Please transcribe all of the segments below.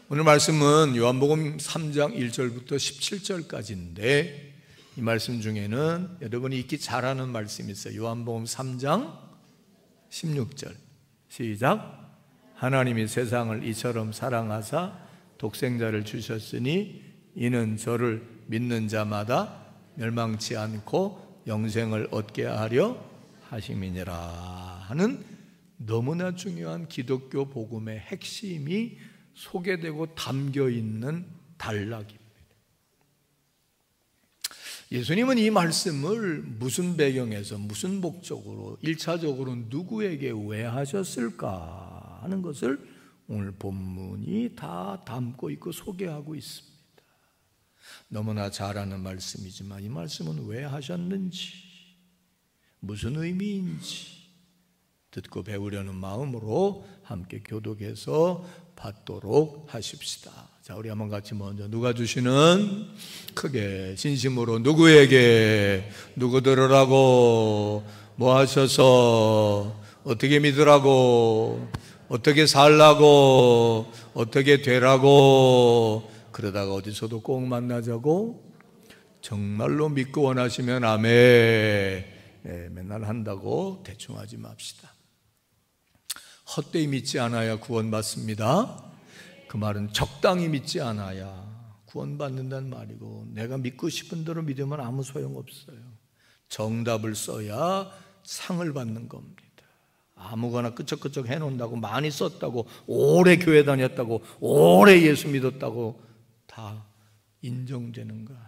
오늘 말씀은 요한복음 3장 1절부터 17절까지인데 이 말씀 중에는 여러분이 읽기 잘하는 말씀이 있어요. 요한복음 3장 16절 시작. 하나님이 세상을 이처럼 사랑하사 독생자를 주셨으니 이는 저를 믿는 자마다 멸망치 않고 영생을 얻게 하려 하심이니라 하는 너무나 중요한 기독교 복음의 핵심이 소개되고 담겨있는 단락입니다. 예수님은 이 말씀을 무슨 배경에서 무슨 목적으로 1차적으로 누구에게 왜 하셨을까 하는 것을 오늘 본문이 다 담고 있고 소개하고 있습니다. 너무나 잘 아는 말씀이지만 이 말씀은 왜 하셨는지 무슨 의미인지 듣고 배우려는 마음으로 함께 교독해서 받도록 하십시다. 자, 우리 한번 같이 먼저 누가 주시는 크게 진심으로 누구에게 누구 들으라고 뭐 하셔서 어떻게 믿으라고 어떻게 살라고 어떻게 되라고 그러다가 어디서도 꼭 만나자고 정말로 믿고 원하시면 아멘. 맨날 한다고 대충 하지 맙시다. 헛되이 믿지 않아야 구원받습니다. 그 말은 적당히 믿지 않아야 구원받는다는 말이고 내가 믿고 싶은 대로 믿으면 아무 소용없어요. 정답을 써야 상을 받는 겁니다. 아무거나 끄적끄적 해놓는다고 많이 썼다고 오래 교회 다녔다고 오래 예수 믿었다고 다 인정되는 거 아니에요.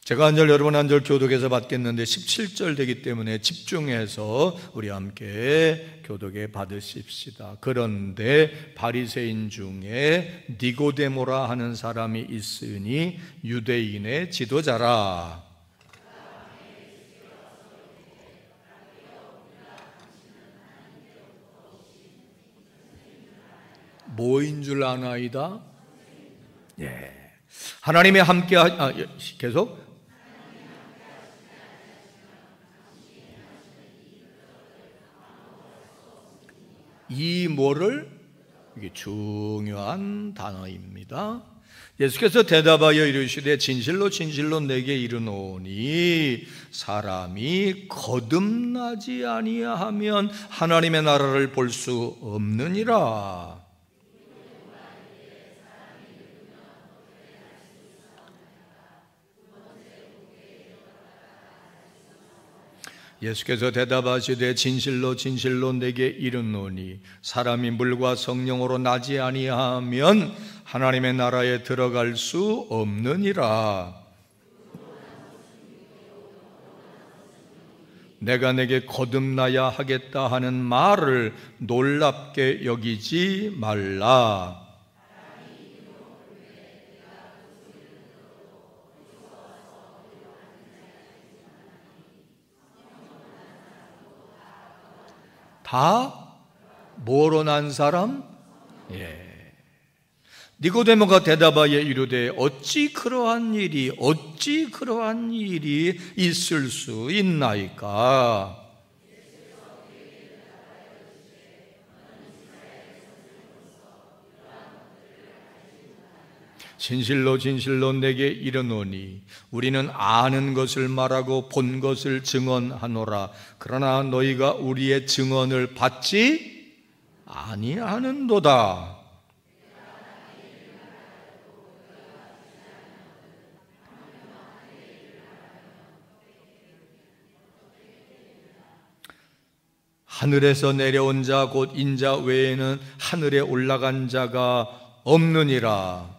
제가 한 절 여러분 한 절 교독해서 받겠는데 17절 되기 때문에 집중해서 우리 함께 교독해 받으십시다. 그런데 바리새인 중에 니고데모라 하는 사람이 있으니 유대인의 지도자라. 뭐인 줄 아나이다? 예. 하나님의 함께 계속 이 뭐를 이게 중요한 단어입니다. 예수께서 대답하여 이르시되 진실로 진실로 내게 이르노니 사람이 거듭나지 아니하면 하나님의 나라를 볼 수 없느니라. 예수께서 대답하시되 진실로 진실로 내게 이르노니 사람이 물과 성령으로 나지 아니하면 하나님의 나라에 들어갈 수 없느니라. 내가 내게 거듭나야 하겠다 하는 말을 놀랍게 여기지 말라. 다 뭐로 난 사람? 예. 니고데모가 대답하여 이르되 어찌 그러한 일이 있을 수 있나이까? 진실로 진실로 내게 이르노니 우리는 아는 것을 말하고 본 것을 증언하노라. 그러나 너희가 우리의 증언을 받지 아니하는도다. 하늘에서 내려온 자 곧 인자 외에는 하늘에 올라간 자가 없느니라.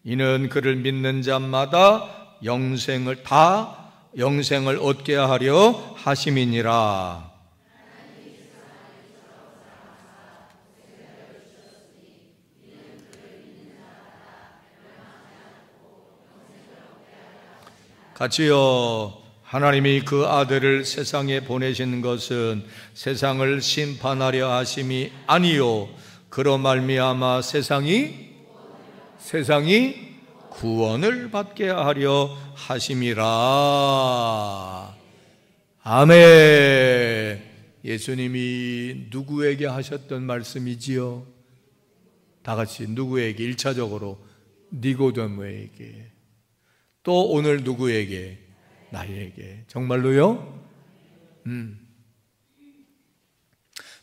이는 그를 믿는 자마다 영생을 얻게 하려 하심이니라. 같이요. 하나님이 그 아들을 세상에 보내신 것은 세상을 심판하려 하심이 아니요 그로 말미암아 세상이 구원을 받게 하려 하심이라. 아멘. 예수님이 누구에게 하셨던 말씀이지요? 다 같이 누구에게? 1차적으로 니고데모에게, 또 오늘 누구에게? 나에게. 정말로요?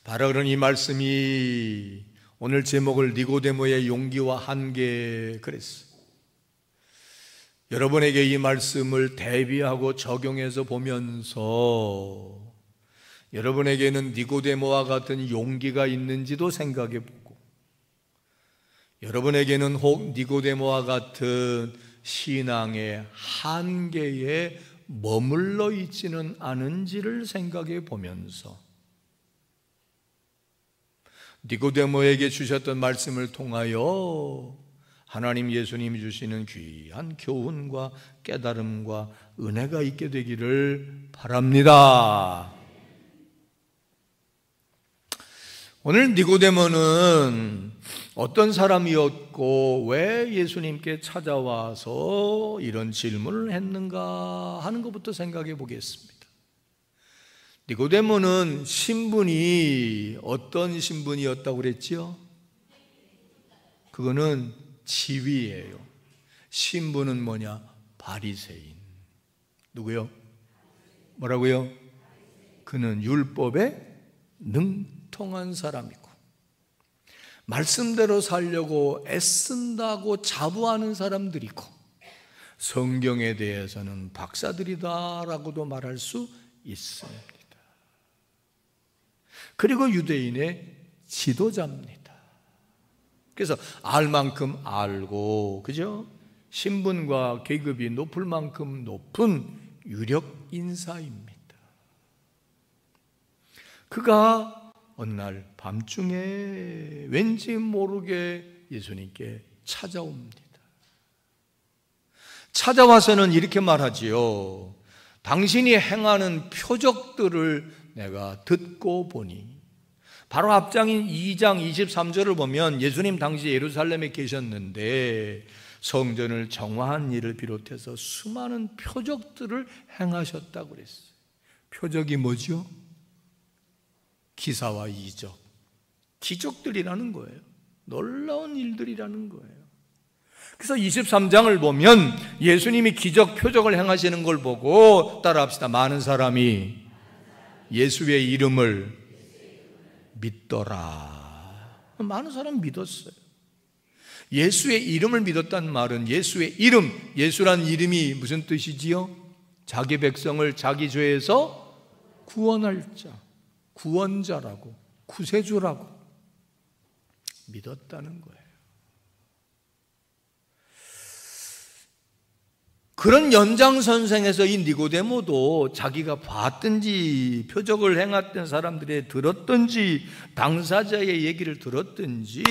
바로 그런 이 말씀이 오늘 제목을 니고데모의 용기와 한계 그랬어요. 여러분에게 이 말씀을 대비하고 적용해서 보면서 여러분에게는 니고데모와 같은 용기가 있는지도 생각해 보고, 여러분에게는 혹 니고데모와 같은 신앙의 한계에 머물러 있지는 않은지를 생각해 보면서 니고데모에게 주셨던 말씀을 통하여 하나님 예수님이 주시는 귀한 교훈과 깨달음과 은혜가 있게 되기를 바랍니다. 오늘 니고데모는 어떤 사람이었고 왜 예수님께 찾아와서 이런 질문을 했는가 하는 것부터 생각해 보겠습니다. 니고데모는 신분이 어떤 신분이었다고 그랬지요? 그거는 지위예요. 신분은 뭐냐? 바리새인. 누구요? 뭐라고요? 그는 율법에 능통한 사람이고 말씀대로 살려고 애쓴다고 자부하는 사람들이고 성경에 대해서는 박사들이다라고도 말할 수 있습니다. 그리고 유대인의 지도자입니다. 그래서 알 만큼 알고, 그죠? 신분과 계급이 높을 만큼 높은 유력 인사입니다. 그가 어느 날 밤중에 왠지 모르게 예수님께 찾아옵니다. 찾아와서는 이렇게 말하지요. 당신이 행하는 표적들을 내가 듣고 보니, 바로 앞장인 2장 23절을 보면 예수님 당시 예루살렘에 계셨는데 성전을 정화한 일을 비롯해서 수많은 표적들을 행하셨다고 그랬어요. 표적이 뭐죠? 기사와 이적, 기적들이라는 거예요. 놀라운 일들이라는 거예요. 그래서 23장을 보면 예수님이 기적, 표적을 행하시는 걸 보고 따라합시다. 많은 사람이 예수의 이름을 믿더라. 많은 사람이 믿었어요. 예수의 이름을 믿었다는 말은 예수의 이름, 예수란 이름이 무슨 뜻이지요? 자기 백성을 자기 죄에서 구원할 자, 구원자라고, 구세주라고 믿었다는 거예요. 그런 연장선상에서 이 니고데모도 자기가 봤든지 표적을 행했던 사람들의 들었든지 당사자의 얘기를 들었든지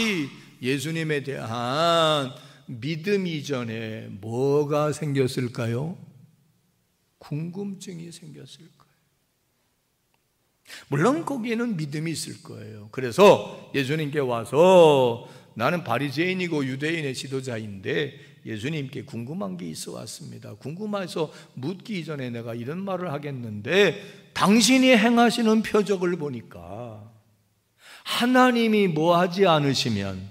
예수님에 대한 믿음 이전에 뭐가 생겼을까요? 궁금증이 생겼을 거예요. 물론 거기에는 믿음이 있을 거예요. 그래서 예수님께 와서 나는 바리새인이고 유대인의 지도자인데 예수님께 궁금한 게 있어 왔습니다. 궁금해서 묻기 이전에 내가 이런 말을 하겠는데, 당신이 행하시는 표적을 보니까 하나님이 뭐 하지 않으시면,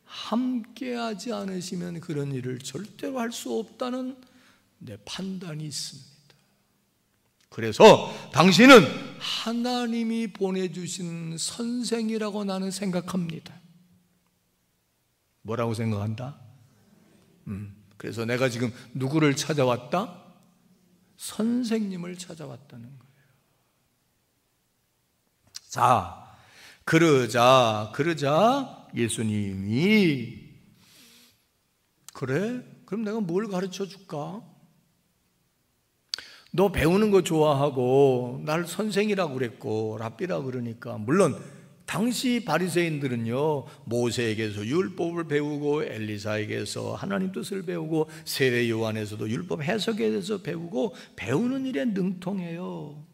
함께 하지 않으시면 그런 일을 절대로 할 수 없다는 내 판단이 있습니다. 그래서 당신은 하나님이 보내주신 선생이라고 나는 생각합니다. 뭐라고 생각한다? 그래서 내가 지금 누구를 찾아왔다? 선생님을 찾아왔다는 거예요. 자, 그러자 예수님이 그래? 그럼 내가 뭘 가르쳐 줄까? 너 배우는 거 좋아하고 날 선생이라고 그랬고 랍비라고 그러니까, 물론 당시 바리새인들은요 모세에게서 율법을 배우고 엘리사에게서 하나님 뜻을 배우고 세례 요한에서도 율법 해석에 대해서 배우고 배우는 일에 능통해요.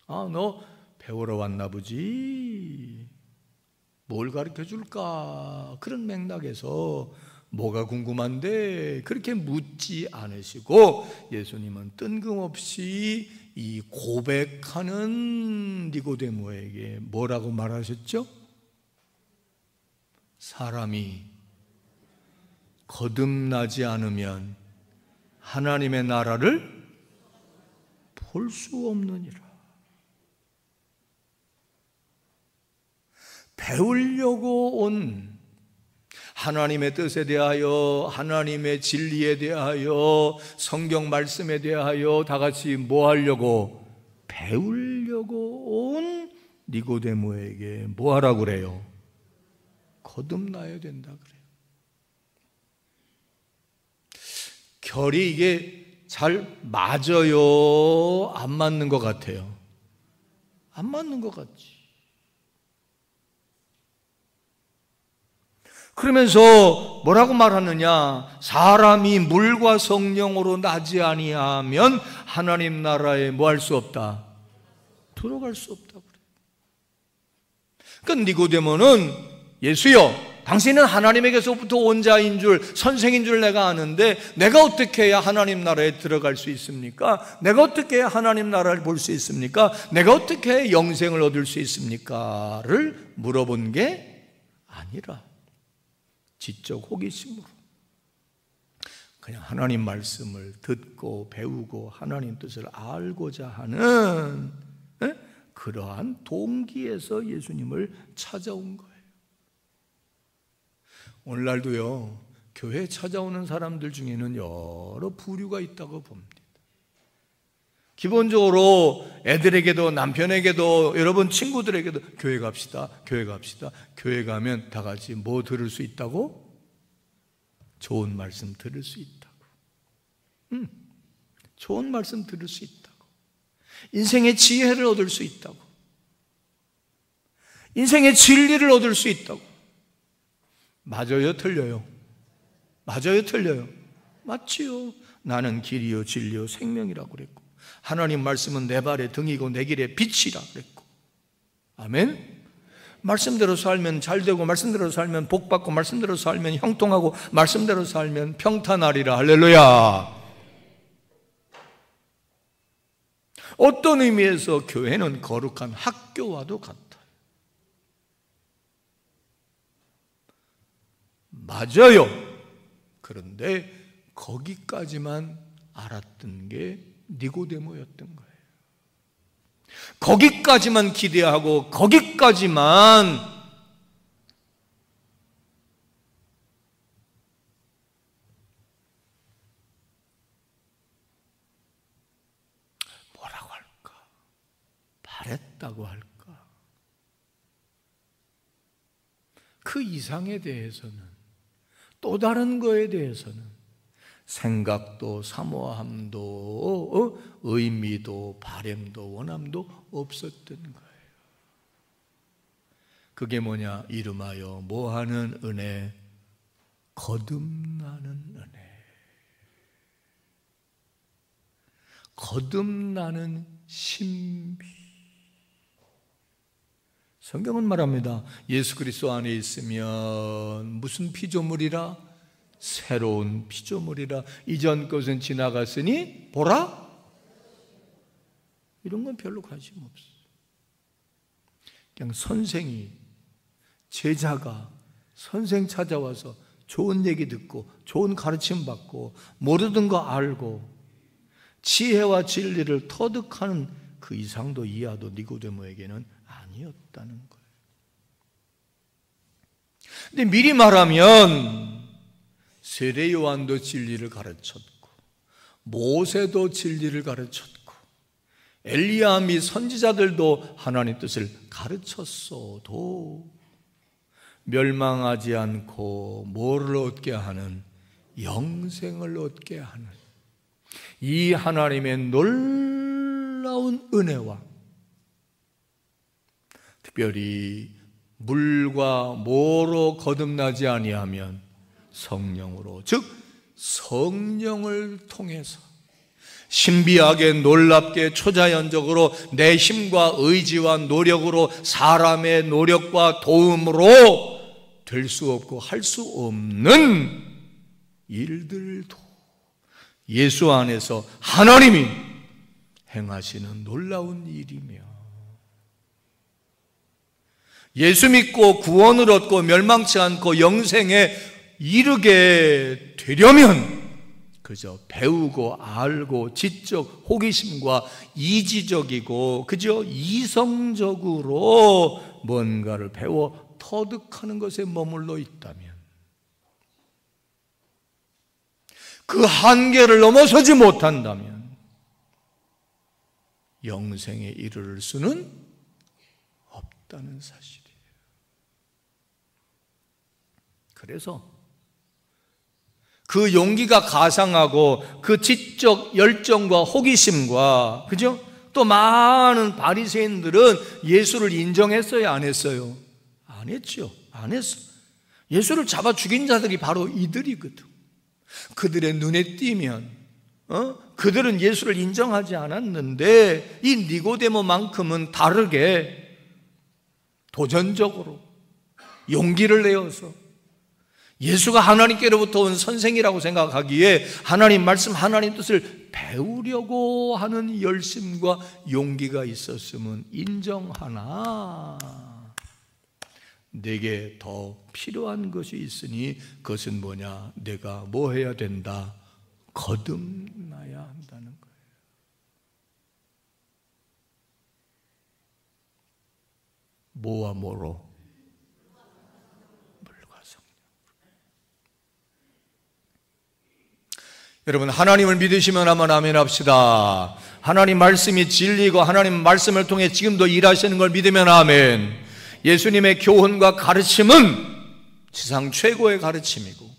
아, 너 배우러 왔나 보지? 뭘 가르쳐 줄까? 그런 맥락에서 뭐가 궁금한데? 그렇게 묻지 않으시고 예수님은 뜬금없이 이 고백하는 니고데모에게 뭐라고 말하셨죠? 사람이 거듭나지 않으면 하나님의 나라를 볼 수 없느니라. 배우려고 온 하나님의 뜻에 대하여, 하나님의 진리에 대하여, 성경 말씀에 대하여 다 같이 뭐 하려고? 배우려고 온 니고데모에게 뭐 하라고 그래요? 거듭나야 된다 그래요. 결이 이게 잘 맞아요? 안 맞는 것 같아요? 안 맞는 것 같지. 그러면서 뭐라고 말하느냐? 사람이 물과 성령으로 나지 아니하면 하나님 나라에 뭐 할 수 없다? 들어갈 수 없다 그래. 그러니까 니고데모는 예수여, 당신은 하나님에게서부터 온 자인 줄, 선생인 줄 내가 아는데 내가 어떻게 해야 하나님 나라에 들어갈 수 있습니까? 내가 어떻게 해야 하나님 나라를 볼 수 있습니까? 내가 어떻게 해야 영생을 얻을 수 있습니까? 를 물어본 게 아니라 지적 호기심으로 그냥 하나님 말씀을 듣고 배우고 하나님 뜻을 알고자 하는 그러한 동기에서 예수님을 찾아온 거예요. 오늘날도요, 교회에 찾아오는 사람들 중에는 여러 부류가 있다고 봅니다. 기본적으로 애들에게도 남편에게도 여러분 친구들에게도 교회 갑시다, 교회 갑시다. 교회 가면 다 같이 뭐 들을 수 있다고? 좋은 말씀 들을 수 있다고. 좋은 말씀 들을 수 있다고. 인생의 지혜를 얻을 수 있다고. 인생의 진리를 얻을 수 있다고. 맞아요, 틀려요? 맞아요, 틀려요? 맞지요. 나는 길이요 진리요 생명이라고 그랬고, 하나님 말씀은 내 발의 등이고 내 길의 빛이라 그랬고, 아멘? 말씀대로 살면 잘되고, 말씀대로 살면 복받고, 말씀대로 살면 형통하고, 말씀대로 살면 평탄하리라. 할렐루야. 어떤 의미에서 교회는 거룩한 학교와도 같아요. 맞아요. 그런데 거기까지만 알았던 게 니고데모였던 거예요. 거기까지만 기대하고 거기까지만 뭐라고 할까? 바랬다고 할까? 그 이상에 대해서는, 또 다른 거에 대해서는 생각도 사모함도 의미도 바램도 원함도 없었던 거예요. 그게 뭐냐? 이름하여 뭐하는 은혜? 거듭나는 은혜. 거듭나는 신비. 성경은 말합니다. 예수 그리스도 안에 있으면 무슨 피조물이라? 새로운 피조물이라. 이전 것은 지나갔으니 보라, 이런 건 별로 관심 없어. 그냥 선생이, 제자가 선생 찾아와서 좋은 얘기 듣고 좋은 가르침 받고 모르던 거 알고 지혜와 진리를 터득하는 그 이상도 이하도 니고데모에게는 아니었다는 거예요. 근데 미리 말하면 세례 요한도 진리를 가르쳤고, 모세도 진리를 가르쳤고, 엘리야 및 선지자들도 하나님 뜻을 가르쳤어도 멸망하지 않고 뭐를 얻게 하는? 영생을 얻게 하는 이 하나님의 놀라운 은혜와, 특별히 물과 모로 거듭나지 아니하면 성령으로, 즉 성령을 통해서 신비하게 놀랍게 초자연적으로 내 힘과 의지와 노력으로, 사람의 노력과 도움으로 될 수 없고 할 수 없는 일들도 예수 안에서 하나님이 행하시는 놀라운 일이며, 예수 믿고 구원을 얻고 멸망치 않고 영생에 이르게 되려면 그저 배우고 알고 지적 호기심과 이지적이고 그저 이성적으로 뭔가를 배워 터득하는 것에 머물러 있다면, 그 한계를 넘어서지 못한다면 영생에 이르를 수는 없다는 사실이에요. 그래서 그 용기가 가상하고 그 지적 열정과 호기심과, 그죠? 또 많은 바리새인들은 예수를 인정했어요, 안 했어요? 안 했죠. 안 했어. 예수를 잡아 죽인 자들이 바로 이들이거든. 그들의 눈에 띄면 그들은 예수를 인정하지 않았는데, 이 니고데모만큼은 다르게 도전적으로 용기를 내어서 예수가 하나님께로부터 온 선생이라고 생각하기에 하나님 말씀, 하나님 뜻을 배우려고 하는 열심과 용기가 있었으면 인정하나, 내게 더 필요한 것이 있으니 그것은 뭐냐? 내가 뭐 해야 된다? 거듭나야 한다는 거예요. 뭐와 뭐로? 물과 성령. 여러분, 하나님을 믿으시면 한번 아멘 합시다. 하나님 말씀이 진리고 하나님 말씀을 통해 지금도 일하시는 걸 믿으면 아멘. 예수님의 교훈과 가르침은 지상 최고의 가르침이고,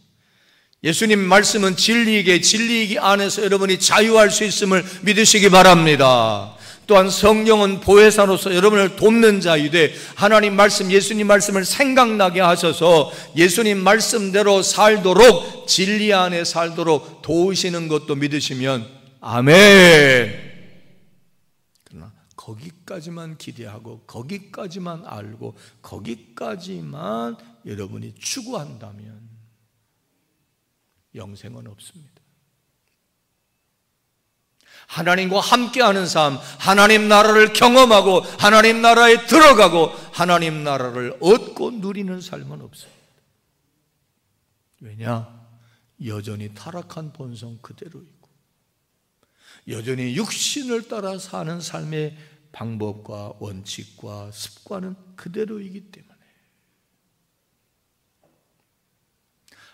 예수님 말씀은 진리이기, 진리이기 안에서 여러분이 자유할 수 있음을 믿으시기 바랍니다. 또한 성령은 보혜사로서 여러분을 돕는 자이되, 하나님 말씀, 예수님 말씀을 생각나게 하셔서 예수님 말씀대로 살도록, 진리 안에 살도록 도우시는 것도 믿으시면 아멘. 그러나 거기까지만 기대하고 거기까지만 알고 거기까지만 여러분이 추구한다면 영생은 없습니다. 하나님과 함께하는 삶, 하나님 나라를 경험하고 하나님 나라에 들어가고 하나님 나라를 얻고 누리는 삶은 없습니다. 왜냐? 여전히 타락한 본성 그대로 있고 여전히 육신을 따라 사는 삶의 방법과 원칙과 습관은 그대로이기 때문에,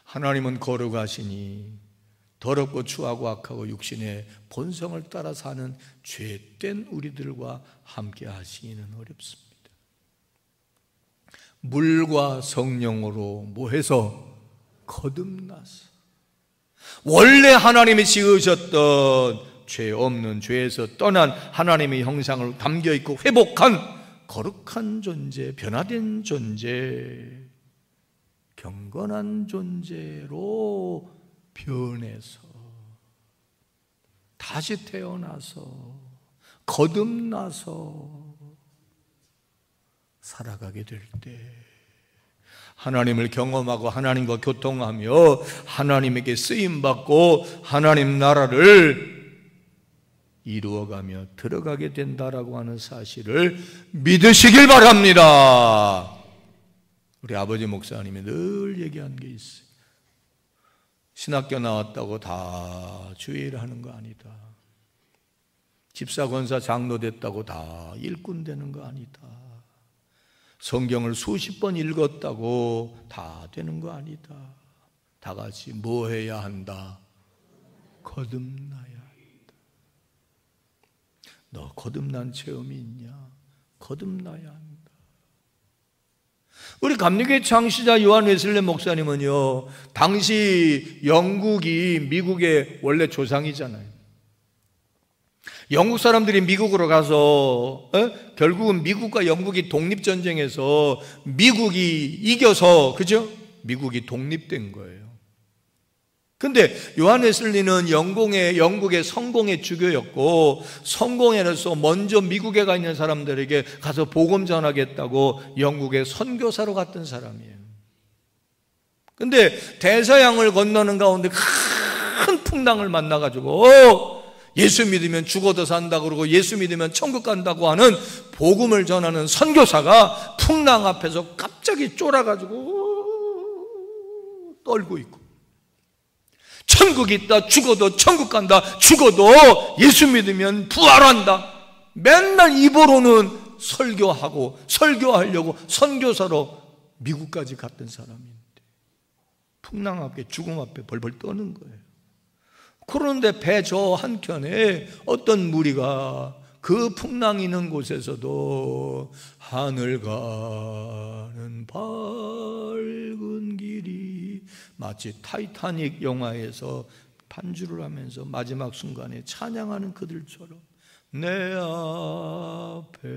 하나님은 거룩하시니 더럽고 추하고 악하고 육신의 본성을 따라 사는 죄된 우리들과 함께 하시기는 어렵습니다. 물과 성령으로 뭐해서? 거듭나서 원래 하나님이 지으셨던 죄 없는, 죄에서 떠난 하나님의 형상을 담겨있고 회복한 거룩한 존재, 변화된 존재, 경건한 존재로 변해서 다시 태어나서 거듭나서 살아가게 될 때 하나님을 경험하고 하나님과 교통하며 하나님에게 쓰임받고 하나님 나라를 이루어가며 들어가게 된다라고 하는 사실을 믿으시길 바랍니다. 우리 아버지 목사님이 늘 얘기한 게 있어요. 신학교 나왔다고 다 주의를 하는 거 아니다. 집사, 권사, 장로 됐다고 다 일꾼 되는 거 아니다. 성경을 수십 번 읽었다고 다 되는 거 아니다. 다 같이 뭐 해야 한다? 거듭나야 한다. 너 거듭난 체험이 있냐? 거듭나야 한다. 우리 감리교회 창시자 요한 웨슬레 목사님은요, 당시 영국이 미국의 원래 조상이잖아요. 영국 사람들이 미국으로 가서 결국은 미국과 영국이 독립전쟁에서 미국이 이겨서, 그죠? 미국이 독립된 거예요. 근데 요한 웨슬리는 영국의 성공의 주교였고, 성공에서 먼저 미국에 가 있는 사람들에게 가서 복음 전하겠다고 영국의 선교사로 갔던 사람이에요. 근데 대서양을 건너는 가운데 큰 풍랑을 만나가지고 예수 믿으면 죽어도 산다 그러고 예수 믿으면 천국 간다고 하는 복음을 전하는 선교사가 풍랑 앞에서 갑자기 쫄아가지고 떨고 있고, 천국 있다, 죽어도 천국 간다, 죽어도 예수 믿으면 부활한다, 맨날 입으로는 설교하려고 선교사로 미국까지 갔던 사람인데 풍랑 앞에, 죽음 앞에 벌벌 떠는 거예요. 그런데 배 저 한켠에 어떤 무리가 그 풍랑 있는 곳에서도 하늘 가는 밝은 길이, 마치 타이타닉 영화에서 반주를 하면서 마지막 순간에 찬양하는 그들처럼 내 앞에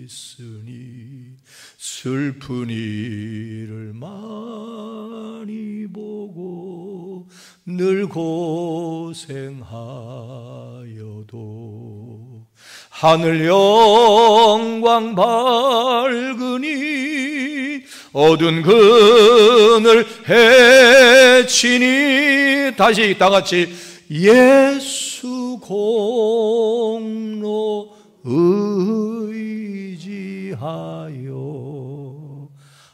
있으니 슬픈 이를 많이 보고 늘 고생하여도 하늘 영광 밝으니 어두운 그늘 헤치니, 다시 다같이 예수 공로 의지하여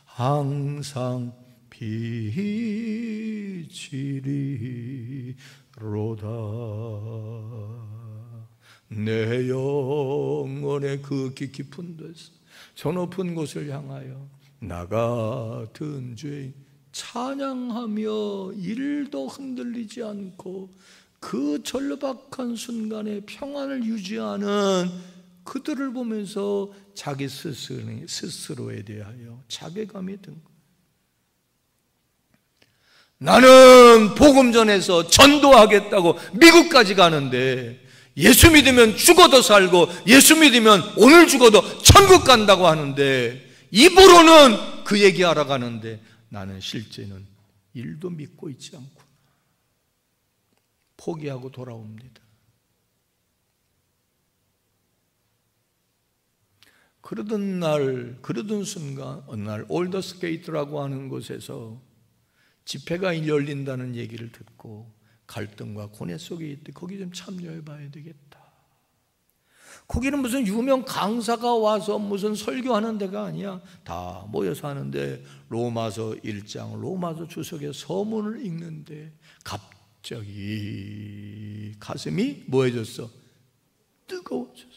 항상 비치리로다. 내 영혼의 그 깊은 데서 저 높은 곳을 향하여 나 같은 죄인 찬양하며 일도 흔들리지 않고 그 절박한 순간에 평안을 유지하는 그들을 보면서 자기 스스로에 대하여 자괴감이 든 거예요. 나는 복음 전해서 전도하겠다고 미국까지 가는데 예수 믿으면 죽어도 살고 예수 믿으면 오늘 죽어도 천국 간다고 하는데 입으로는 그 얘기하러 가는데 나는 실제는 일도 믿고 있지 않고 포기하고 돌아옵니다. 그러던 순간 어느 날 올더스게이트라고 하는 곳에서 집회가 열린다는 얘기를 듣고 갈등과 고뇌 속에 있대. 거기 좀 참여해 봐야 되겠다. 거기는 무슨 유명 강사가 와서 무슨 설교하는 데가 아니야. 다 모여서 하는데 로마서 1장 로마서 주석의 서문을 읽는데 갑자기 가슴이 뭐해졌어? 뜨거워졌어.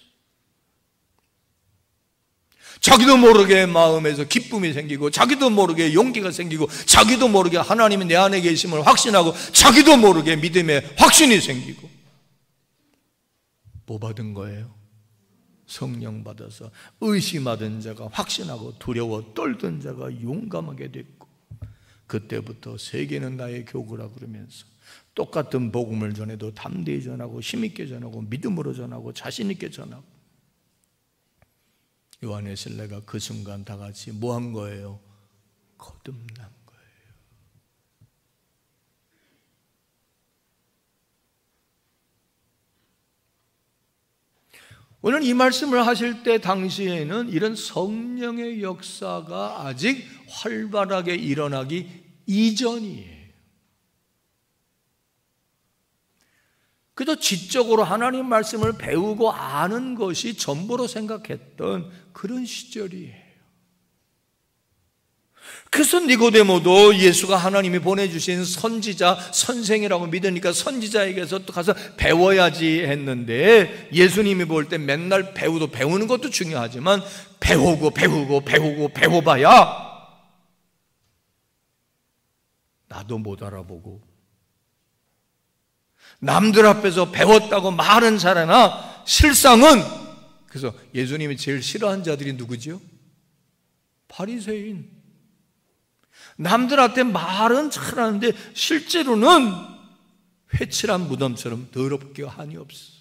자기도 모르게 마음에서 기쁨이 생기고 자기도 모르게 용기가 생기고 자기도 모르게 하나님이 내 안에 계심을 확신하고 자기도 모르게 믿음의 확신이 생기고. 뭐 받은 거예요? 성령 받아서 의심하던 자가 확신하고 두려워 떨던 자가 용감하게 됐고, 그때부터 세계는 나의 교구라 그러면서 똑같은 복음을 전해도 담대히 전하고 힘있게 전하고 믿음으로 전하고 자신있게 전하고. 요한의 신뢰가 그 순간 다 같이 뭐 한 거예요? 거듭난 거예요. 오늘 이 말씀을 하실 때 당시에는 이런 성령의 역사가 아직 활발하게 일어나기 이전이에요. 그저 지적으로 하나님 말씀을 배우고 아는 것이 전부로 생각했던 그런 시절이에요. 그래서 니고데모도 예수가 하나님이 보내주신 선지자, 선생이라고 믿으니까 선지자에게서 또 가서 배워야지 했는데, 예수님이 볼 때 맨날 배우는 것도 중요하지만 배워봐야 나도 못 알아보고 남들 앞에서 배웠다고 말은 잘하나 실상은, 그래서 예수님이 제일 싫어하는 자들이 누구죠? 바리새인. 남들한테 말은 잘하는데 실제로는 회칠한 무덤처럼 더럽게 한이 없어.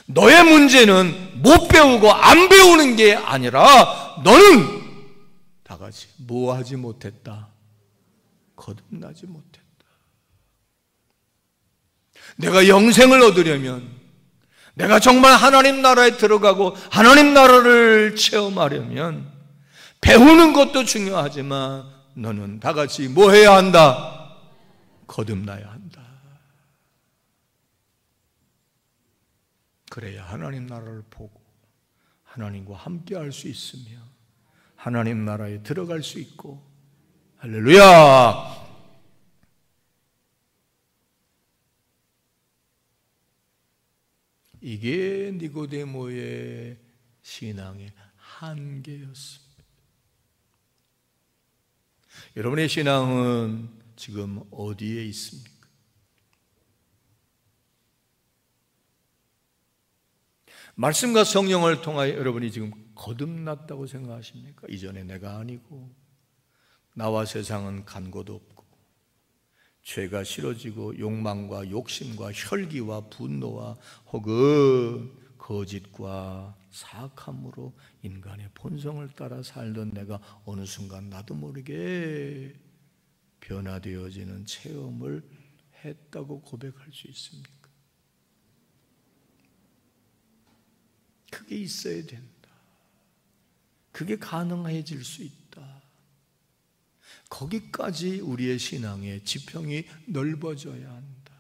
너의 문제는 못 배우고 안 배우는 게 아니라 너는 다 같이 뭐 하지 못했다? 거듭나지 못했다. 내가 영생을 얻으려면, 내가 정말 하나님 나라에 들어가고 하나님 나라를 체험하려면 배우는 것도 중요하지만 너는 다 같이 뭐 해야 한다? 거듭나야 한다. 그래야 하나님 나라를 보고 하나님과 함께 할 수 있으며 하나님 나라에 들어갈 수 있고. 할렐루야! 이게 니고데모의 신앙의 한계였습니다. 여러분의 신앙은 지금 어디에 있습니까? 말씀과 성령을 통하여 여러분이 지금 거듭났다고 생각하십니까? 이전에 내가 아니고 나와 세상은 간 곳 없고 죄가 싫어지고 욕망과 욕심과 혈기와 분노와 혹은 거짓과 사악함으로 인간의 본성을 따라 살던 내가 어느 순간 나도 모르게 변화되어지는 체험을 했다고 고백할 수 있습니까? 그게 있어야 된다. 그게 가능해질 수 있다. 거기까지 우리의 신앙의 지평이 넓어져야 한다.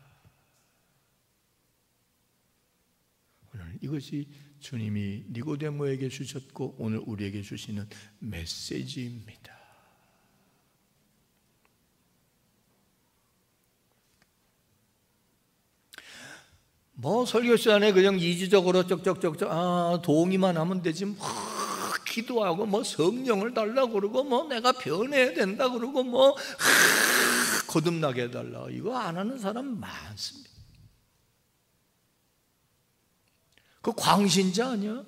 오늘 이것이 주님이 니고데모에게 주셨고 오늘 우리에게 주시는 메시지입니다. 뭐 설교 시간에 그냥 이지적으로 쩍쩍쩍쩍 동의만 하면 되지 뭐 기도하고 뭐 성령을 달라고 그러고 뭐 내가 변해야 된다 그러고 뭐 거듭나게 해달라 이거 안 하는 사람 많습니다. 그 광신자 아니야?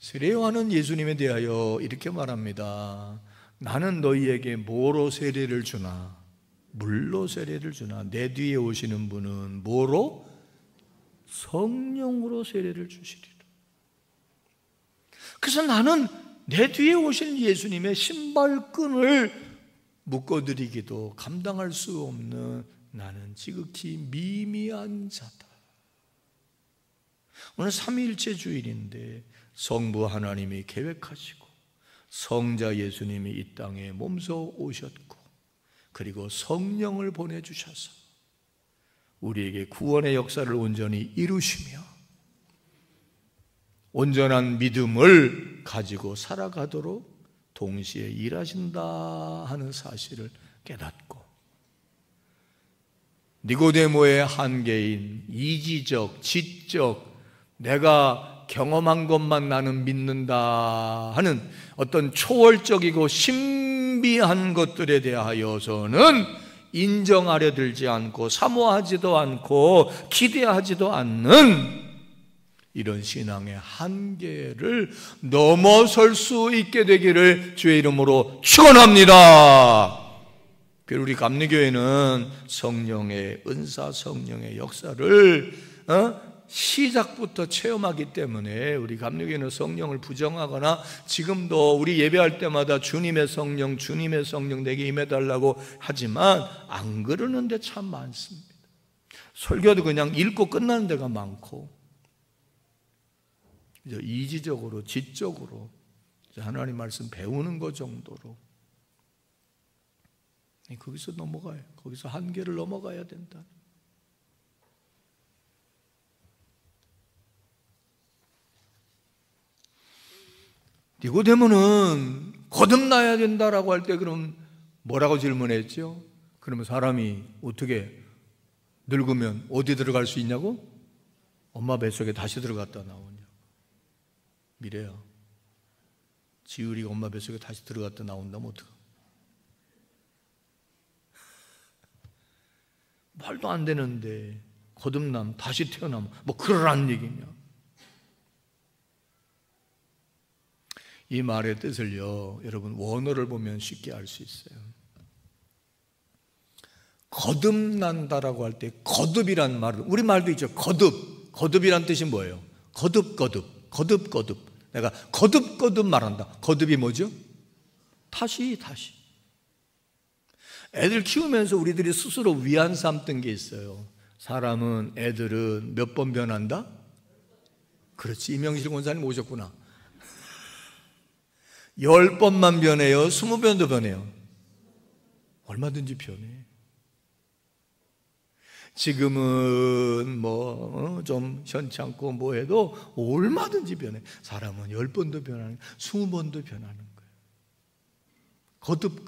세례요한은 예수님에 대하여 이렇게 말합니다. 나는 너희에게 뭐로 세례를 주나? 물로 세례를 주나? 내 뒤에 오시는 분은 뭐로? 성령으로 세례를 주시리라. 그래서 나는 내 뒤에 오신 예수님의 신발끈을 묶어드리기도 감당할 수 없는 나는 지극히 미미한 자다. 오늘 삼위일체 주일인데 성부 하나님이 계획하시고 성자 예수님이 이 땅에 몸소 오셨고 그리고 성령을 보내주셔서 우리에게 구원의 역사를 온전히 이루시며 온전한 믿음을 가지고 살아가도록 동시에 일하신다 하는 사실을 깨닫고 니고데모의 한계인 이지적, 지적, 내가 경험한 것만 나는 믿는다 하는 어떤 초월적이고 신비한 것들에 대하여서는 인정하려 들지 않고 사모하지도 않고 기대하지도 않는 이런 신앙의 한계를 넘어설 수 있게 되기를 주의 이름으로 축원합니다. 우리 감리교회는 성령의 은사, 성령의 역사를 시작부터 체험하기 때문에 우리 감리교회는 성령을 부정하거나 지금도 우리 예배할 때마다 주님의 성령 내게 임해달라고 하지만 안 그러는 데 참 많습니다. 설교도 그냥 읽고 끝나는 데가 많고 이지적으로 지적으로 하나님 말씀 배우는 것 정도로 거기서 넘어가요. 거기서 한계를 넘어가야 된다. 니고데모는 거듭나야 된다라고 할 때 그럼 뭐라고 질문했죠? 그러면 사람이 어떻게 늙으면 어디 들어갈 수 있냐고? 엄마 뱃속에 다시 들어갔다 나오냐? 미래야. 지율이가 엄마 뱃속에 다시 들어갔다 나온다면 어떡해? 말도 안 되는데 거듭남, 다시 태어나면 뭐 그러라는 얘기냐? 이 말의 뜻을요, 여러분 원어를 보면 쉽게 알 수 있어요. 거듭난다라고 할 때 거듭이란 말을, 우리 말도 있죠. 거듭이란 뜻이 뭐예요? 거듭. 내가 거듭 말한다. 거듭이 뭐죠? 다시. 애들 키우면서 우리들이 스스로 위안 삼던 게 있어요. 애들은 몇 번 변한다? 그렇지, 이명실 권사님 오셨구나. 10번만 변해요? 20번도 변해요? 얼마든지 변해. 지금은 좀 현치 않고 뭐 해도 얼마든지 변해. 사람은 10번도 변하는, 20번도 변하는 거예요. 거듭.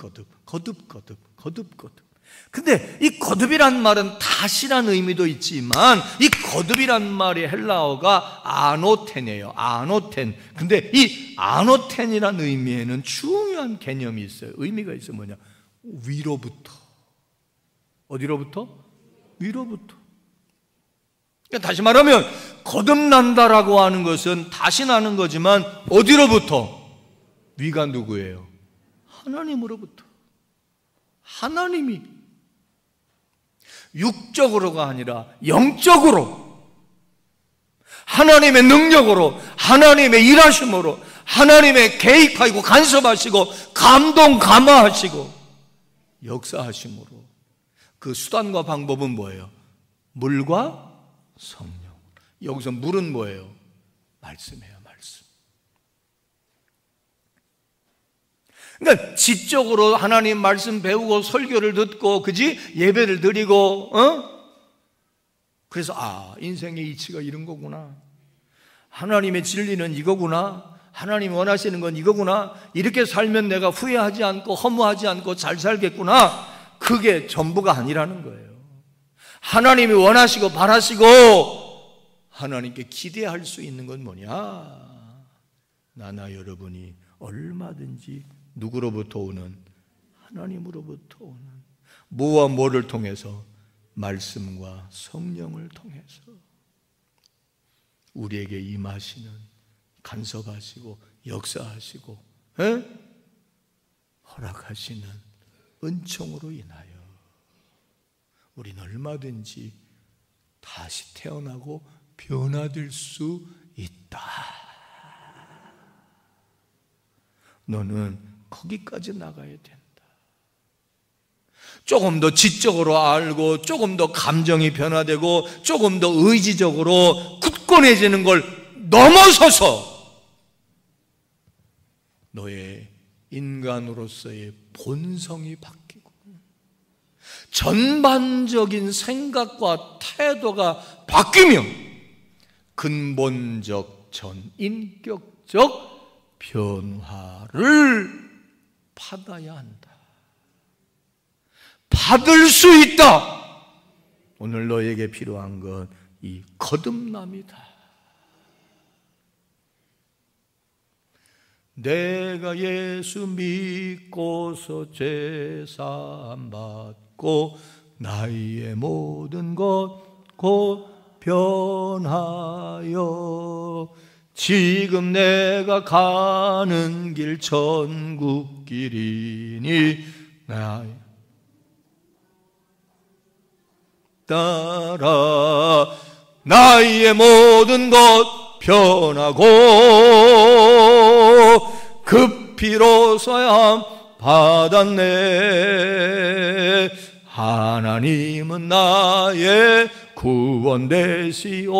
근데 이 거듭이란 말은 다시란 의미도 있지만, 이 거듭이란 말의 헬라어가 아노텐이에요. 아노텐. 근데 이 아노텐이란 의미에는 중요한 개념이 있어요. 의미가 있어요. 뭐냐? 위로부터. 어디로부터? 위로부터. 그러니까 다시 말하면 거듭난다라고 하는 것은 다시 나는 거지만 어디로부터? 위가 누구예요? 하나님으로부터. 하나님이 육적으로가 아니라 영적으로, 하나님의 능력으로, 하나님의 일하심으로, 하나님의 개입하시고 간섭하시고 감동 감화하시고 역사하심으로. 그 수단과 방법은 뭐예요? 물과 성령. 여기서 물은 뭐예요? 말씀이에요. 말씀. 그러니까 지적으로 하나님 말씀 배우고 설교를 듣고, 그지? 예배를 드리고, 그래서 인생의 이치가 이런 거구나, 하나님의 진리는 이거구나, 하나님이 원하시는 건 이거구나, 이렇게 살면 내가 후회하지 않고 허무하지 않고 잘 살겠구나. 그게 전부가 아니라는 거예요. 하나님이 원하시고 바라시고 하나님께 기대할 수 있는 건 뭐냐? 나나 여러분이 얼마든지 누구로부터 오는? 하나님으로부터 오는. 뭐와 뭐를 통해서? 말씀과 성령을 통해서 우리에게 임하시는, 간섭하시고 역사하시고 허락하시는 은총으로 인하여 우리는 얼마든지 다시 태어나고 변화될 수 있다. 너는 거기까지 나가야 된다. 조금 더 지적으로 알고, 조금 더 감정이 변화되고, 조금 더 의지적으로 굳건해지는 걸 넘어서서 너의 인간으로서의 본성이 바뀌고 전반적인 생각과 태도가 바뀌며 근본적 전인격적 변화를 받아야 한다. 받을 수 있다. 오늘 너에게 필요한 건 이 거듭남이다. 내가 예수 믿고서 제사함 받고 나의 모든 것 곧 변하여 지금 내가 가는 길 천국 길이니 나의 따라 나의 모든 것 변하고 그 피로서야 받았네. 하나님은 나의 구원 되시오니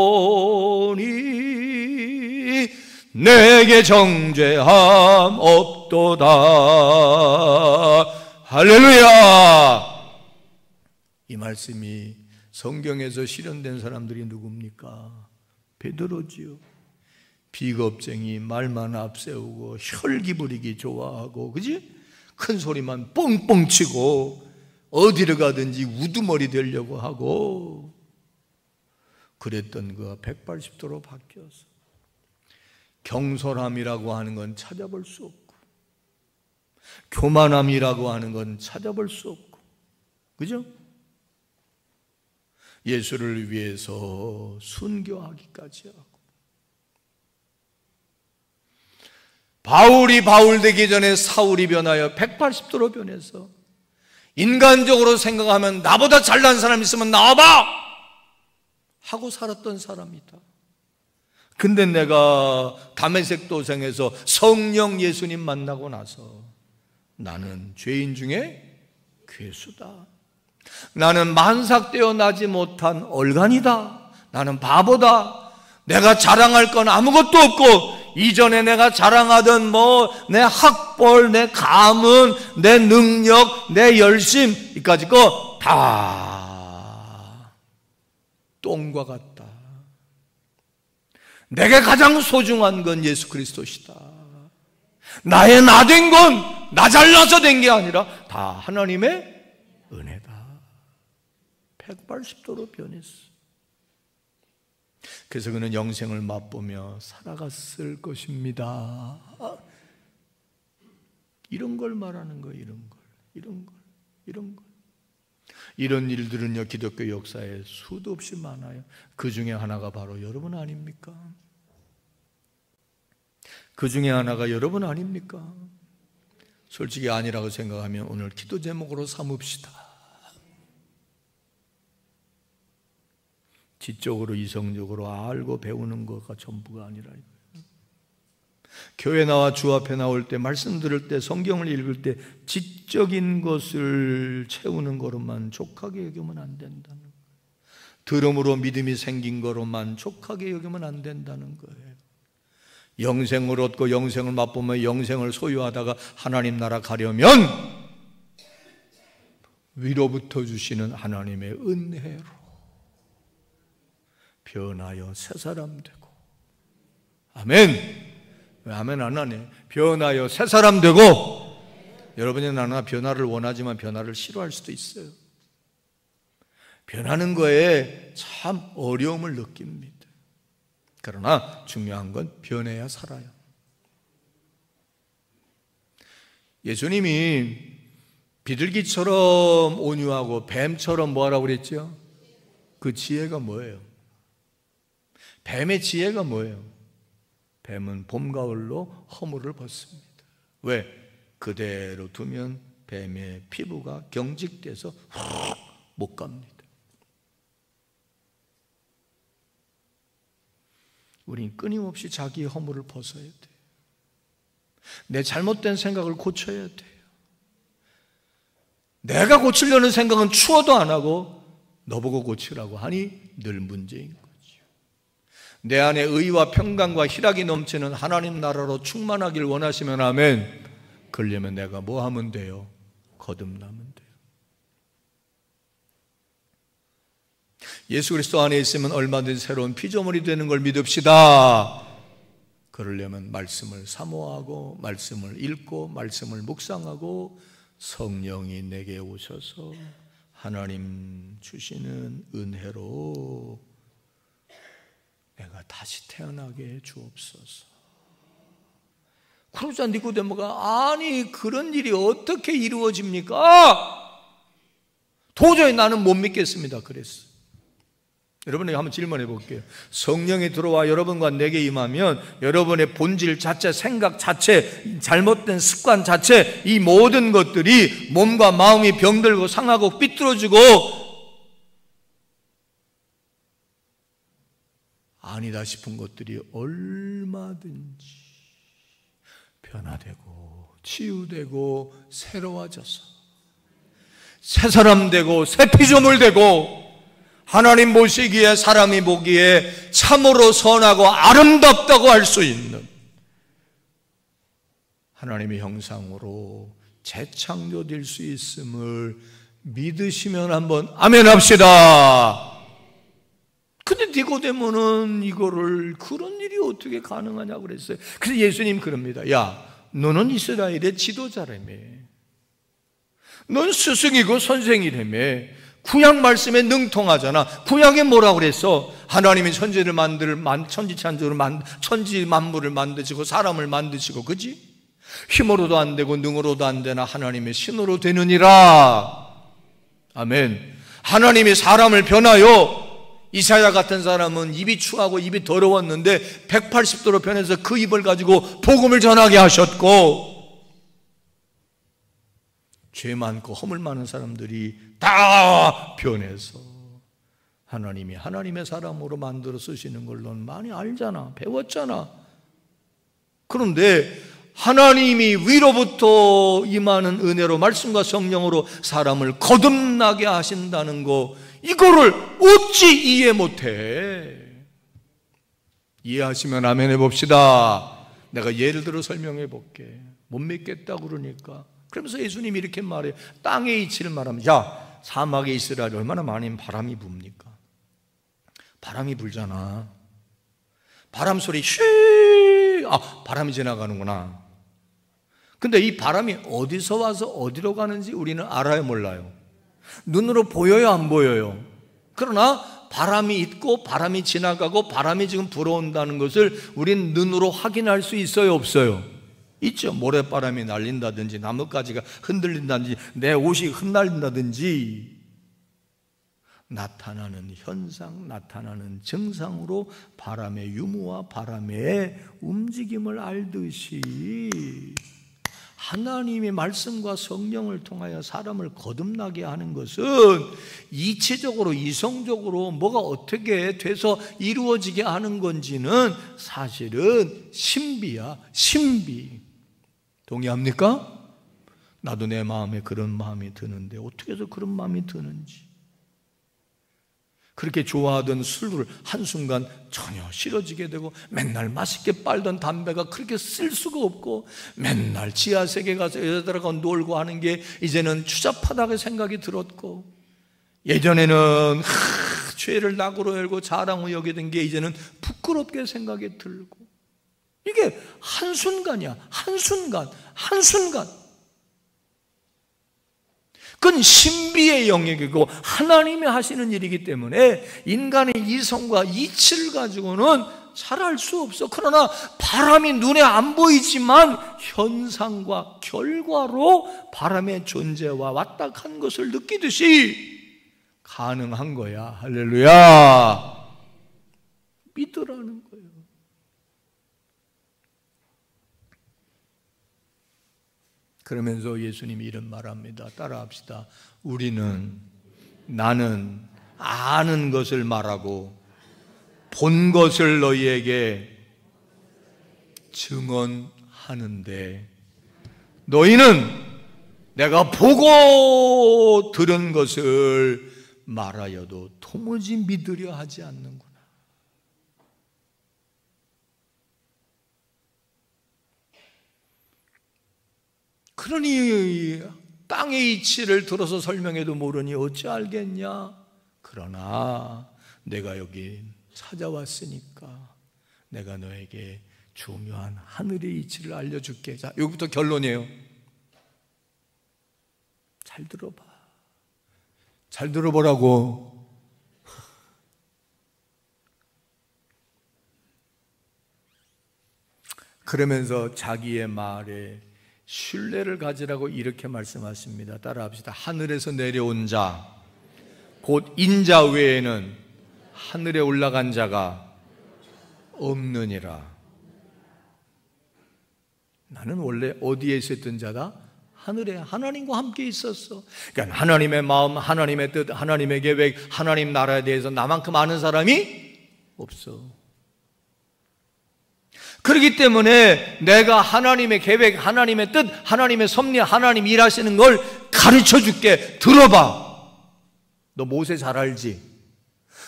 내게 정죄함 없도다. 할렐루야. 이 말씀이 성경에서 실현된 사람들이 누굽니까? 베드로지요. 비겁쟁이, 말만 앞세우고 혈기 부리기 좋아하고, 그지? 큰 소리만 뻥뻥 치고 어디를 가든지 우두머리 되려고 하고 그랬던 그가 180도로 바뀌어서 경솔함이라고 하는 건 찾아볼 수 없고 교만함이라고 하는 건 찾아볼 수 없고, 그죠? 예수를 위해서 순교하기까지 하고, 바울이 바울 되기 전에 사울이 변하여 180도로 변해서 인간적으로 생각하면 나보다 잘난 사람 있으면 나와봐 하고 살았던 사람이다. 근데 내가 다메섹 도상에서 성령 예수님 만나고 나서 나는 죄인 중에 괴수다. 나는 만삭되어 나지 못한 얼간이다. 나는 바보다. 내가 자랑할 건 아무것도 없고 이전에 내가 자랑하던 내 학벌, 내 가문, 내 능력, 내 열심 이까지 거 다 똥과 같다. 내게 가장 소중한 건 예수 그리스도시다. 나의 나 된 건 나 잘나서 된 게 아니라 다 하나님의 은혜다. 180도로 변했어. 그래서 그는 영생을 맛보며 살아갔을 것입니다. 이런 걸 말하는 거예요. 이런 걸. 이런 일들은요, 기독교 역사에 수도 없이 많아요. 그 중에 하나가 바로 여러분 아닙니까? 그 중에 하나가 여러분 아닙니까? 솔직히 아니라고 생각하면 오늘 기도 제목으로 삼읍시다. 지적으로 이성적으로 알고 배우는 것가 전부가 아니라 이거예요. 교회 나와 주 앞에 나올 때, 말씀 들을 때, 성경을 읽을 때 지적인 것을 채우는 거로만 족하게 여기면 안 된다는 거예요. 들음으로 믿음이 생긴 거로만 족하게 여기면 안 된다는 거예요. 영생을 얻고 영생을 맛보며 영생을 소유하다가 하나님 나라 가려면 위로부터 주시는 하나님의 은혜로 변하여 새 사람 되고, 아멘. 왜 아멘 안 하네? 변하여 새 사람 되고. 여러분이 나나 변화를 원하지만 변화를 싫어할 수도 있어요. 변하는 거에 참 어려움을 느낍니다. 그러나 중요한 건 변해야 살아요. 예수님이 비둘기처럼 온유하고 뱀처럼 뭐하라고 그랬죠? 그 지혜가 뭐예요? 뱀의 지혜가 뭐예요? 뱀은 봄, 가을로 허물을 벗습니다. 왜? 그대로 두면 뱀의 피부가 경직돼서 못 갑니다. 우린 끊임없이 자기의 허물을 벗어야 돼요. 내 잘못된 생각을 고쳐야 돼요. 내가 고치려는 생각은 추워도 안 하고 너보고 고치라고 하니 늘 문제인 거죠. 내 안에 의와 평강과 희락이 넘치는 하나님 나라로 충만하길 원하시면 아멘. 그러려면 내가 뭐 하면 돼요? 거듭나면 돼요. 예수 그리스도 안에 있으면 얼마든지 새로운 피조물이 되는 걸 믿읍시다. 그러려면 말씀을 사모하고 말씀을 읽고 말씀을 묵상하고 성령이 내게 오셔서 하나님 주시는 은혜로 내가 다시 태어나게 해 주옵소서. 그러자 니고데모가 아니 그런 일이 어떻게 이루어집니까? 도저히 나는 못 믿겠습니다. 그랬어요. 여러분에게 한번 질문해 볼게요. 성령이 들어와 여러분과 내게 임하면 여러분의 본질 자체, 생각 자체, 잘못된 습관 자체, 이 모든 것들이 몸과 마음이 병들고 상하고 삐뚤어지고 아니다 싶은 것들이 얼마든지 변화되고 치유되고 새로워져서 새 사람 되고 새 피조물 되고 하나님 보시기에 사람이 보기에 참으로 선하고 아름답다고 할 수 있는 하나님의 형상으로 재창조될 수 있음을 믿으시면 한번 아멘 합시다. 근데 니고데모는 이거를 그런 일이 어떻게 가능하냐고 그랬어요. 그래서 예수님 그럽니다. 야, 너는 이스라엘의 지도자라며. 넌 스승이고 선생이라며. 구약 말씀에 능통하잖아. 구약에 뭐라고 그랬어? 하나님이 천지를 천지 만물을 만드시고 사람을 만드시고, 그지? 힘으로도 안 되고 능으로도 안 되나 하나님의 신으로 되느니라. 아멘. 하나님이 사람을 변하여 이사야 같은 사람은 입이 추하고 입이 더러웠는데 180도로 변해서 그 입을 가지고 복음을 전하게 하셨고, 죄 많고 허물 많은 사람들이 다 변해서 하나님이 하나님의 사람으로 만들어 쓰시는 걸 넌 많이 알잖아. 배웠잖아. 그런데 하나님이 위로부터 임하는 은혜로 말씀과 성령으로 사람을 거듭나게 하신다는 거, 이거를 어찌 이해 못해? 이해하시면 아멘 해봅시다. 내가 예를 들어 설명해 볼게. 못 믿겠다 그러니까. 그러면서 예수님이 이렇게 말해요. 땅의 이치를 말하면, 야, 사막에 이스라엘 얼마나 많은 바람이 붑니까? 바람이 불잖아. 바람 소리 쉬, 바람이 지나가는구나. 근데 이 바람이 어디서 와서 어디로 가는지 우리는 알아요, 몰라요? 눈으로 보여요, 안 보여요? 그러나 바람이 있고 바람이 지나가고 바람이 지금 불어온다는 것을 우린 눈으로 확인할 수 있어요, 없어요? 있죠. 모래바람이 날린다든지 나뭇가지가 흔들린다든지 내 옷이 흩날린다든지 나타나는 현상, 나타나는 증상으로 바람의 유무와 바람의 움직임을 알듯이 하나님의 말씀과 성령을 통하여 사람을 거듭나게 하는 것은 이치적으로 이성적으로 뭐가 어떻게 돼서 이루어지게 하는 건지는 사실은 신비야, 신비. 동의합니까? 나도 내 마음에 그런 마음이 드는데 어떻게 해서 그런 마음이 드는지. 그렇게 좋아하던 술을 한순간 전혀 싫어지게 되고, 맨날 맛있게 빨던 담배가 그렇게 쓸 수가 없고, 맨날 지하세계 가서 여자들하고 놀고 하는 게 이제는 추잡하다고 생각이 들었고, 예전에는 죄를 낙으로 열고 자랑으로 여기던 게 이제는 부끄럽게 생각이 들고, 이게 한순간이야. 한순간. 그건 신비의 영역이고 하나님이 하시는 일이기 때문에 인간의 이성과 이치를 가지고는 잘 알 수 없어. 그러나 바람이 눈에 안 보이지만 현상과 결과로 바람의 존재와 왔다 간 것을 느끼듯이 가능한 거야. 할렐루야. 믿으라는 거예요. 그러면서 예수님이 이런 말합니다. 따라합시다. 나는 아는 것을 말하고 본 것을 너희에게 증언하는데, 너희는 내가 보고 들은 것을 말하여도 도무지 믿으려 하지 않는구나. 그러니 땅의 이치를 들어서 설명해도 모르니 어찌 알겠냐? 그러나 내가 여기 찾아왔으니까 내가 너에게 중요한 하늘의 이치를 알려줄게. 자, 여기부터 결론이에요. 잘 들어봐. 잘 들어보라고. 그러면서 자기의 말에 신뢰를 가지라고 이렇게 말씀하십니다. 따라합시다. 하늘에서 내려온 자, 곧 인자 외에는 하늘에 올라간 자가 없느니라. 나는 원래 어디에 있었던 자다? 하늘에 하나님과 함께 있었어. 그러니까 하나님의 마음, 하나님의 뜻, 하나님의 계획, 하나님 나라에 대해서 나만큼 아는 사람이 없어. 그렇기 때문에 내가 하나님의 계획, 하나님의 뜻, 하나님의 섭리, 하나님 일하시는 걸 가르쳐 줄게. 들어봐. 너 모세 잘 알지?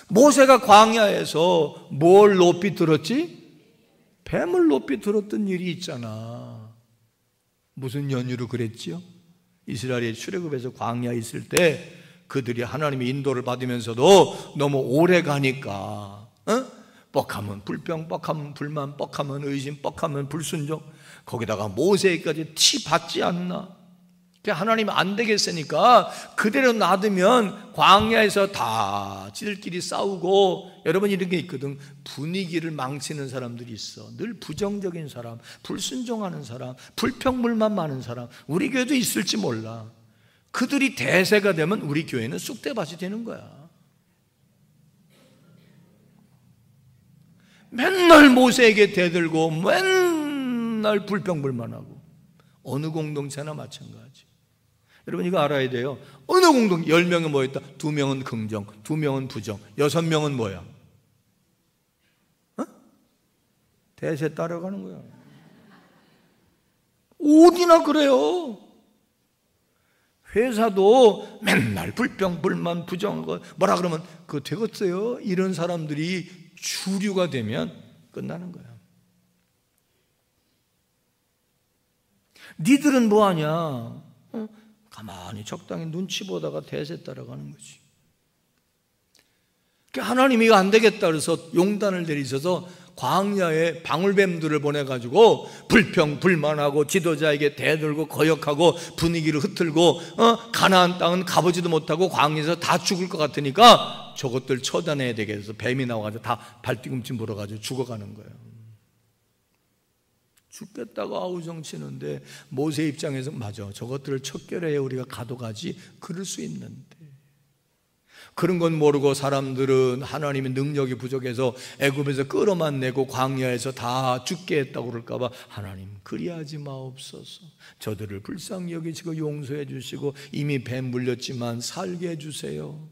모세가 광야에서 뭘 높이 들었지? 뱀을 높이 들었던 일이 있잖아. 무슨 연유로 그랬지요? 이스라엘이 출애굽해서 광야에 있을 때 그들이 하나님의 인도를 받으면서도 너무 오래 가니까 뻑하면 불평, 뻑하면 불만, 뻑하면 의심, 뻑하면 불순종, 거기다가 모세까지 티 받지 않나? 하나님 안 되겠으니까 그대로 놔두면 광야에서 다 지들끼리 싸우고, 여러분 이런 게 있거든. 분위기를 망치는 사람들이 있어. 늘 부정적인 사람, 불순종하는 사람, 불평불만 많은 사람, 우리 교회도 있을지 몰라. 그들이 대세가 되면 우리 교회는 쑥대밭이 되는 거야. 맨날 모세에게 대들고 맨날 불평불만하고. 어느 공동체나 마찬가지. 여러분 이거 알아야 돼요. 어느 공동 10명은 뭐였다? 2명은 긍정, 2명은 부정, 6명은 뭐야? 대세 따라가는 거야. 어디나 그래요. 회사도 맨날 불평, 불만, 부정, 뭐라 그러면 그거 되겠어요? 이런 사람들이 주류가 되면 끝나는 거야. 니들은 뭐하냐? 가만히 적당히 눈치 보다가 대세 따라가는 거지. 하나님이 이거 안 되겠다 그래서 용단을 내리셔서 광야에 방울뱀들을 보내가지고 불평불만하고 지도자에게 대들고 거역하고 분위기를 흐틀고 가나안 땅은 가보지도 못하고 광야에서 다 죽을 것 같으니까 저것들 처단해야 되겠어. 뱀이 나와가지고 다 발뒤꿈치 물어가지고 죽어가는 거예요. 죽겠다고 아우성치는데 모세 입장에서 맞아, 저것들을 척결해야 우리가 가도가지, 그럴 수 있는데 그런 건 모르고 사람들은 하나님의 능력이 부족해서 애굽에서 끌어만 내고 광야에서 다 죽게 했다고 그럴까 봐 하나님 그리하지 마옵소서, 저들을 불쌍히 여기시고 용서해 주시고 이미 뱀 물렸지만 살게 해주세요,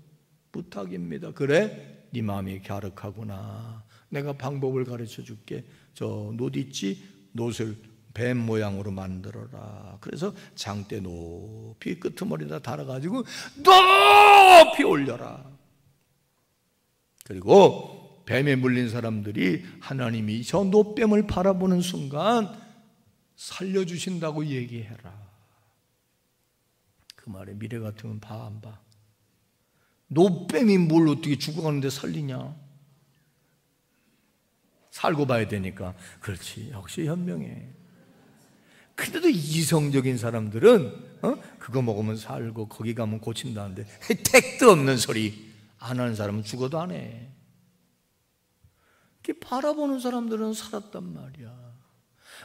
부탁입니다. 그래? 네 마음이 갸륵하구나. 내가 방법을 가르쳐 줄게. 저 놋 있지? 놋을 뱀 모양으로 만들어라. 그래서 장대 높이 끄트머리에다 달아가지고 높이 올려라. 그리고 뱀에 물린 사람들이 하나님이 저 놋뱀을 바라보는 순간 살려주신다고 얘기해라. 그 말에 미래 같으면 봐 안 봐? 놋뱀이 뭘 어떻게 죽어가는데 살리냐? 살고 봐야 되니까. 그렇지, 역시 현명해. 그래도 이성적인 사람들은 그거 먹으면 살고 거기 가면 고친다는데 택도 없는 소리 안 하는 사람은 죽어도 안 해. 이렇게 바라보는 사람들은 살았단 말이야.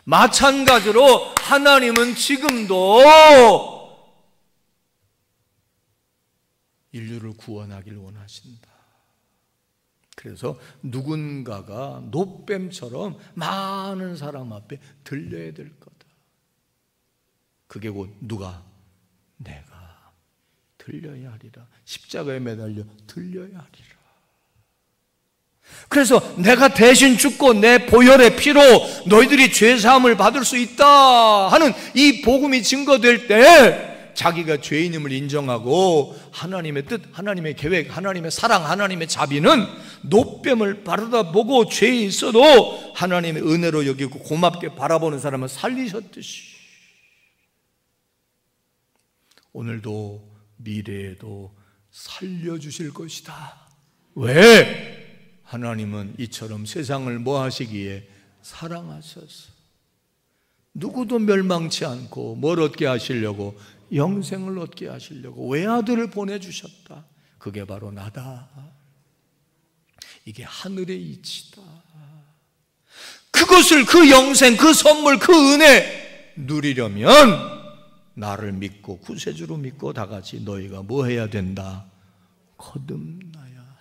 마찬가지로 하나님은 지금도 인류를 구원하길 원하신다. 그래서 누군가가 놋뱀처럼 많은 사람 앞에 들려야 될 거다. 그게 곧 누가? 내가 들려야 하리라. 십자가에 매달려 들려야 하리라. 그래서 내가 대신 죽고 내 보혈의 피로 너희들이 죄사함을 받을 수 있다 하는 이 복음이 증거될 때 자기가 죄인임을 인정하고 하나님의 뜻, 하나님의 계획, 하나님의 사랑, 하나님의 자비는 놋뱀을 바라다 보고 죄에 있어도 하나님의 은혜로 여기고 고맙게 바라보는 사람을 살리셨듯이 오늘도 미래에도 살려주실 것이다. 왜? 하나님은 이처럼 세상을 뭐 하시기에? 사랑하셔서 누구도 멸망치 않고 뭘 얻게 하시려고? 영생을 얻게 하시려고 외아들을 보내주셨다. 그게 바로 나다. 이게 하늘의 이치다. 그것을, 그 영생, 그 선물, 그 은혜 누리려면 나를 믿고 구세주로 믿고 다 같이 너희가 뭐 해야 된다? 거듭나야 한다.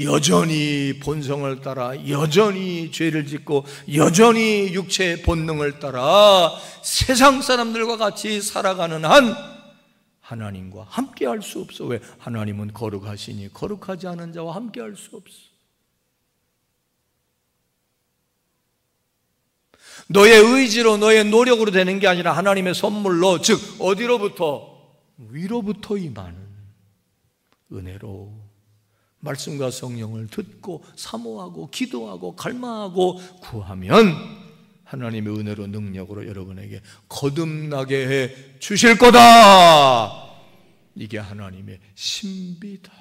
여전히 본성을 따라 여전히 죄를 짓고 여전히 육체의 본능을 따라 세상 사람들과 같이 살아가는 한 하나님과 함께 할 수 없어. 왜? 하나님은 거룩하시니 거룩하지 않은 자와 함께 할 수 없어. 너의 의지로 너의 노력으로 되는 게 아니라 하나님의 선물로, 즉 어디로부터? 위로부터 임하는 은혜로 말씀과 성령을 듣고 사모하고 기도하고 갈망하고 구하면 하나님의 은혜로 능력으로 여러분에게 거듭나게 해 주실 거다. 이게 하나님의 신비다.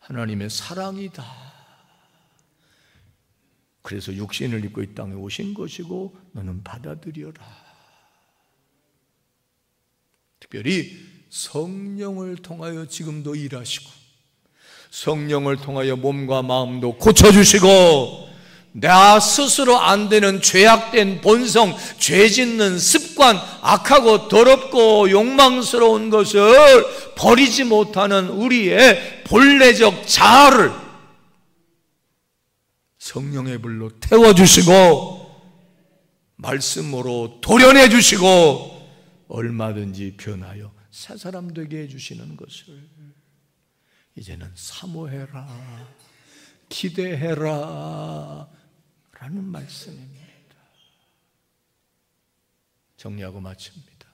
하나님의 사랑이다. 그래서 육신을 입고 이 땅에 오신 것이고 너는 받아들여라. 특별히 성령을 통하여 지금도 일하시고 성령을 통하여 몸과 마음도 고쳐주시고 나 스스로 안 되는 죄악된 본성, 죄 짓는 습관, 악하고 더럽고 욕망스러운 것을 버리지 못하는 우리의 본래적 자아를 성령의 불로 태워주시고 말씀으로 도련해 주시고 얼마든지 변하여 새 사람 되게 해주시는 것을 이제는 사모해라, 기대해라 라는 말씀입니다. 정리하고 마칩니다.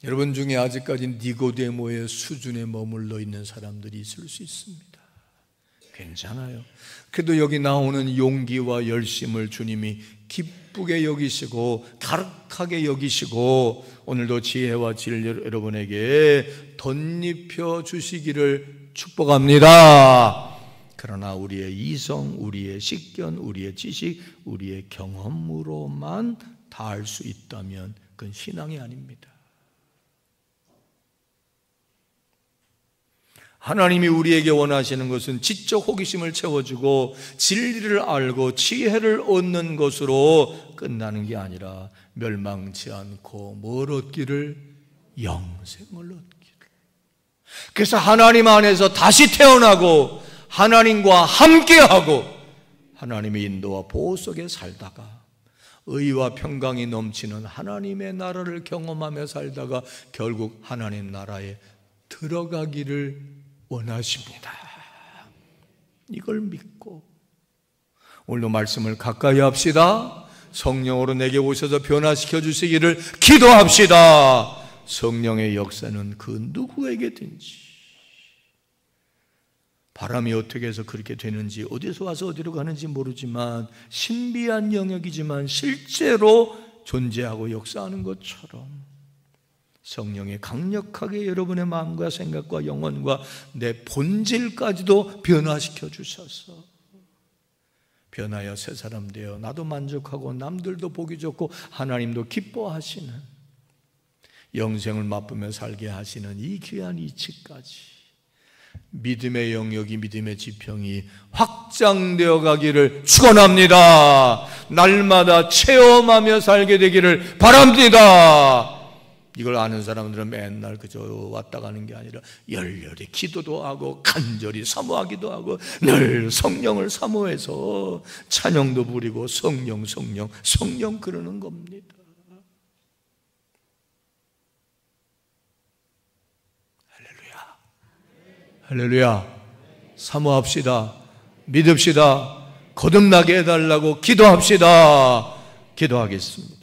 여러분 중에 아직까지 니고데모의 수준에 머물러 있는 사람들이 있을 수 있습니다. 괜찮아요. 그래도 여기 나오는 용기와 열심을 주님이 기쁘게 여기시고 가득하게 여기시고 오늘도 지혜와 진리를 여러분에게 덧입혀 주시기를 축복합니다. 그러나 우리의 이성, 우리의 식견, 우리의 지식, 우리의 경험으로만 다 알 수 있다면 그건 신앙이 아닙니다. 하나님이 우리에게 원하시는 것은 지적 호기심을 채워주고 진리를 알고 지혜를 얻는 것으로 끝나는 게 아니라 멸망치 않고 뭘 얻기를? 영생을 얻기를. 그래서 하나님 안에서 다시 태어나고 하나님과 함께하고 하나님의 인도와 보호 속에 살다가 의와 평강이 넘치는 하나님의 나라를 경험하며 살다가 결국 하나님 나라에 들어가기를 원하십니다. 이걸 믿고 오늘도 말씀을 가까이 합시다. 성령으로 내게 오셔서 변화시켜 주시기를 기도합시다. 성령의 역사는 그 누구에게든지 바람이 어떻게 해서 그렇게 되는지 어디서 와서 어디로 가는지 모르지만 신비한 영역이지만 실제로 존재하고 역사하는 것처럼 성령이 강력하게 여러분의 마음과 생각과 영혼과 내 본질까지도 변화시켜 주셔서 변하여 새 사람 되어 나도 만족하고 남들도 보기 좋고 하나님도 기뻐하시는 영생을 맛보며 살게 하시는 이 귀한 이치까지 믿음의 영역이 믿음의 지평이 확장되어 가기를 축원합니다. 날마다 체험하며 살게 되기를 바랍니다. 이걸 아는 사람들은 맨날 그저 왔다 가는 게 아니라 열렬히 기도도 하고 간절히 사모하기도 하고 늘 성령을 사모해서 찬양도 부리고 성령 그러는 겁니다. 할렐루야. 사모합시다. 믿읍시다. 거듭나게 해달라고 기도합시다. 기도하겠습니다.